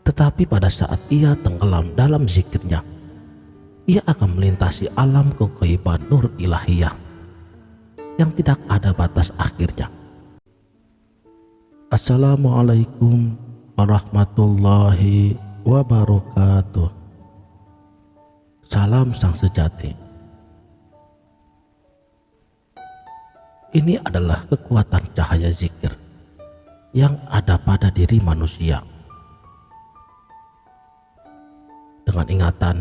Tetapi pada saat ia tenggelam dalam zikirnya, ia akan melintasi alam keghaiban nur ilahiyah yang tidak ada batas akhirnya. Assalamualaikum warahmatullahi wabarakatuh. Salam sang sejati. Ini adalah kekuatan cahaya zikir yang ada pada diri manusia. Dengan ingatan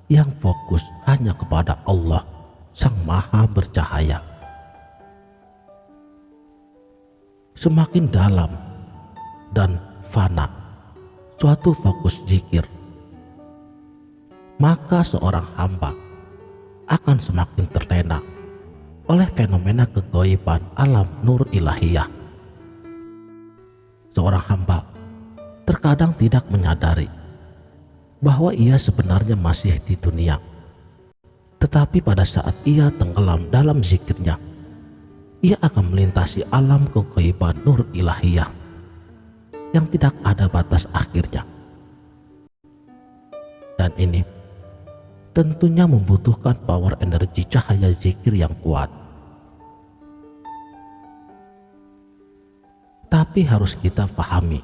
yang fokus hanya kepada Allah Sang Maha Bercahaya. Semakin dalam dan fana suatu fokus zikir, maka seorang hamba akan semakin terlena oleh fenomena keghaiban alam nur ilahiyah. Seorang hamba terkadang tidak menyadari bahwa ia sebenarnya masih di dunia. Tetapi pada saat ia tenggelam dalam zikirnya, ia akan melintasi alam keghaiban nur ilahiyah yang tidak ada batas akhirnya. Dan ini tentunya membutuhkan power energi cahaya zikir yang kuat. Tapi harus kita pahami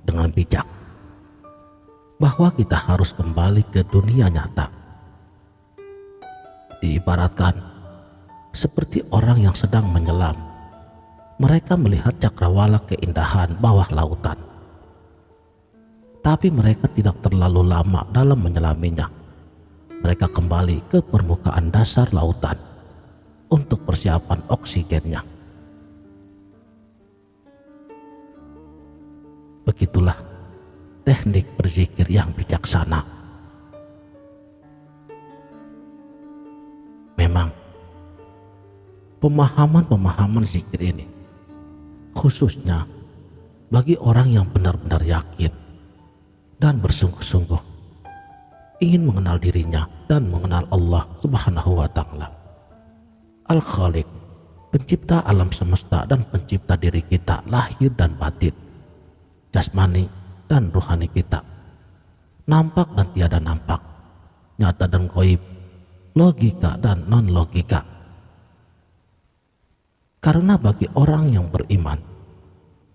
dengan bijak bahwa kita harus kembali ke dunia nyata. Diibaratkan seperti orang yang sedang menyelam. Mereka melihat cakrawala keindahan bawah lautan, tapi mereka tidak terlalu lama dalam menyelaminya. Mereka kembali ke permukaan dasar lautan untuk persiapan oksigennya. Begitulah teknik berzikir yang bijaksana. Memang pemahaman zikir ini khususnya bagi orang yang benar-benar yakin dan bersungguh-sungguh ingin mengenal dirinya dan mengenal Allah Subhanahu wa Ta'ala, Al-Khaliq, pencipta alam semesta dan pencipta diri kita lahir dan batin, jasmani dan ruhani kita, nampak dan tiada nampak, nyata dan gaib, logika dan non-logika. Karena bagi orang yang beriman,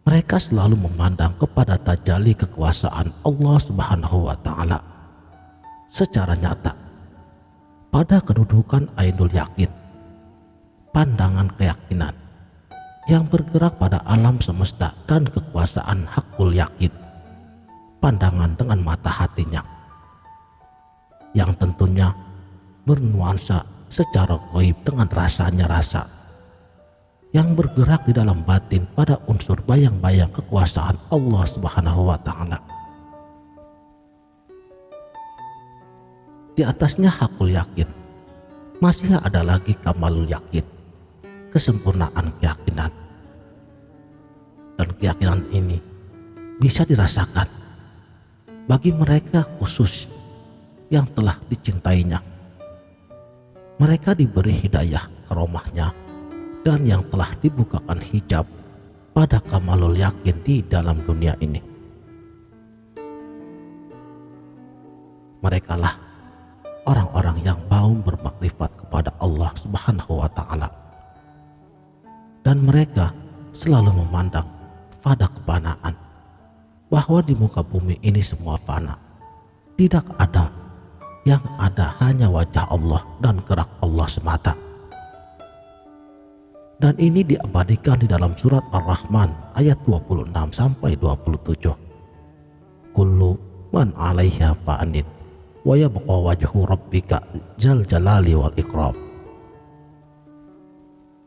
mereka selalu memandang kepada tajalli kekuasaan Allah Subhanahu wa Ta'ala secara nyata pada kedudukan ainul yakin, pandangan keyakinan yang bergerak pada alam semesta dan kekuasaan hakul yakin, pandangan dengan mata hatinya yang tentunya bernuansa secara gaib dengan rasanya rasa yang bergerak di dalam batin pada unsur bayang-bayang kekuasaan Allah Subhanahu wa Ta'ala. Di atasnya hakul yakin masih ada lagi kamalul yakin, kesempurnaan keyakinan. Dan keyakinan ini bisa dirasakan bagi mereka khusus yang telah dicintainya. Mereka diberi hidayah karomahnya dan yang telah dibukakan hijab pada kamalul yakin di dalam dunia ini. Merekalah orang-orang yang mau bermakrifat kepada Allah Subhanahu wa Ta'ala. Dan mereka selalu memandang pada kefanaan, bahwa di muka bumi ini semua fana. Tidak ada, yang ada hanya wajah Allah dan gerak Allah semata. Dan ini diabadikan di dalam surat Ar-Rahman ayat 26 sampai 27. Kullu man 'alaiha fa'anin wa yabqa wajhu rabbika dzal jalali wal ikram.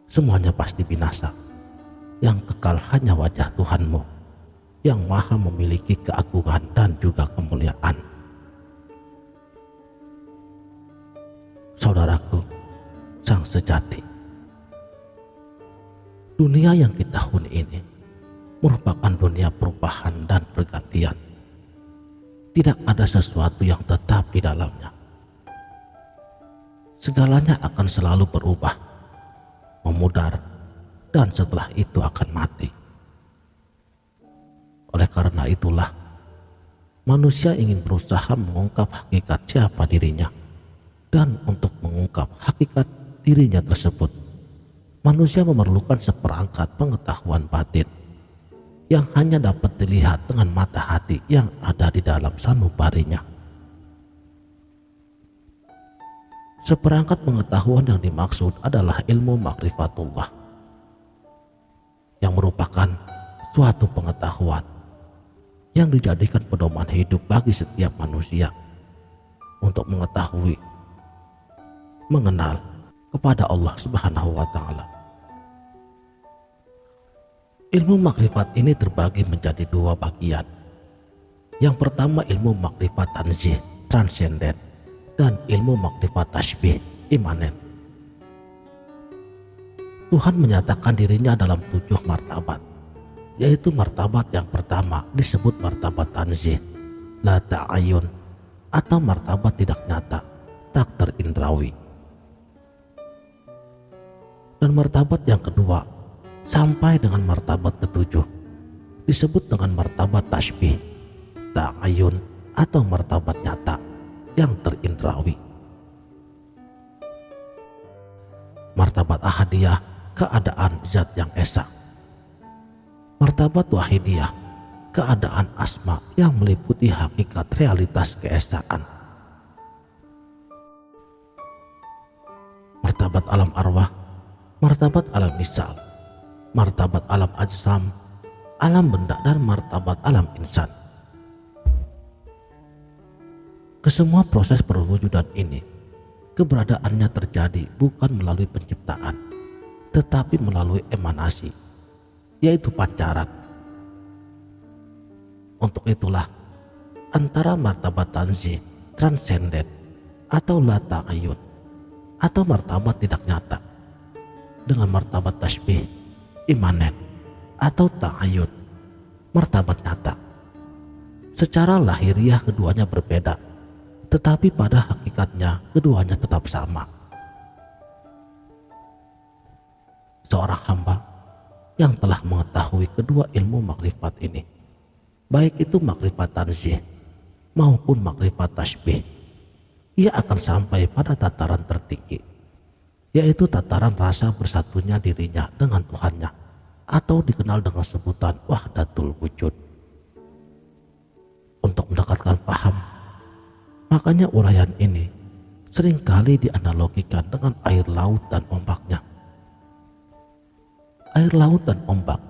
Semuanya pasti binasa. Yang kekal hanya wajah Tuhanmu yang maha memiliki keagungan dan juga kemuliaan. Saudaraku, sang sejati, dunia yang kita huni ini merupakan dunia perubahan dan pergantian. Tidak ada sesuatu yang tetap di dalamnya. Segalanya akan selalu berubah, memudar, dan setelah itu akan mati. Oleh karena itulah Manusia ingin berusaha mengungkap hakikat siapa dirinya, dan untuk mengungkap hakikat dirinya tersebut, manusia memerlukan seperangkat pengetahuan batin yang hanya dapat dilihat dengan mata hati yang ada di dalam sanubarinya. Seperangkat pengetahuan yang dimaksud adalah ilmu makrifatullah, yang merupakan suatu pengetahuan yang dijadikan pedoman hidup bagi setiap manusia untuk mengetahui, mengenal kepada Allah Subhanahu wa Ta'ala. Ilmu makrifat ini terbagi menjadi dua bagian. Yang pertama ilmu makrifat tanzih, transenden, dan ilmu makrifat tasbih, imanen. Tuhan menyatakan dirinya dalam 7 martabat, yaitu martabat yang pertama disebut martabat tanzih, la ta'ayun, atau martabat tidak nyata, tak terindrawi. Dan martabat yang kedua sampai dengan martabat ke-7 disebut dengan martabat tasbih, ta'ayun, atau martabat nyata yang terindrawi. Martabat ahadiyah, keadaan zat yang esa. Martabat wahidiyah, keadaan asma yang meliputi hakikat realitas keesaan. Martabat alam arwah, martabat alam misal, martabat alam ajsam, alam benda, dan martabat alam insan. Kesemua proses perwujudan ini, keberadaannya terjadi bukan melalui penciptaan, tetapi melalui emanasi, yaitu pancaran. Untuk itulah antara martabat tanzih, transenden, atau la ta'ayun, atau martabat tidak nyata, dengan martabat tasbih, imanen, atau ta'ayun, martabat nyata, secara lahiriah keduanya berbeda, tetapi pada hakikatnya keduanya tetap sama. Seorang hamba yang telah mengetahui kedua ilmu makrifat ini, baik itu makrifat tanzih maupun makrifat tasbih, ia akan sampai pada tataran tertinggi, yaitu tataran rasa bersatunya dirinya dengan Tuhannya, atau dikenal dengan sebutan wahdatul wujud. Untuk mendekatkan paham, makanya uraian ini seringkali dianalogikan dengan air laut dan ombaknya. Air laut dan ombak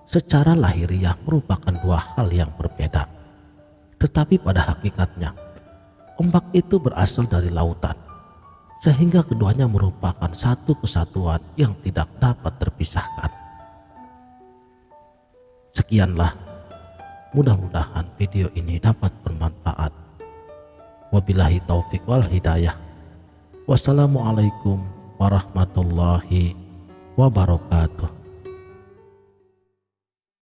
secara lahiriah merupakan dua hal yang berbeda, tetapi pada hakikatnya ombak itu berasal dari lautan, sehingga keduanya merupakan satu kesatuan yang tidak dapat terpisahkan. Sekianlah, mudah-mudahan video ini dapat bermanfaat. Wabillahi taufik wal hidayah. Wassalamualaikum warahmatullahi wabarakatuh.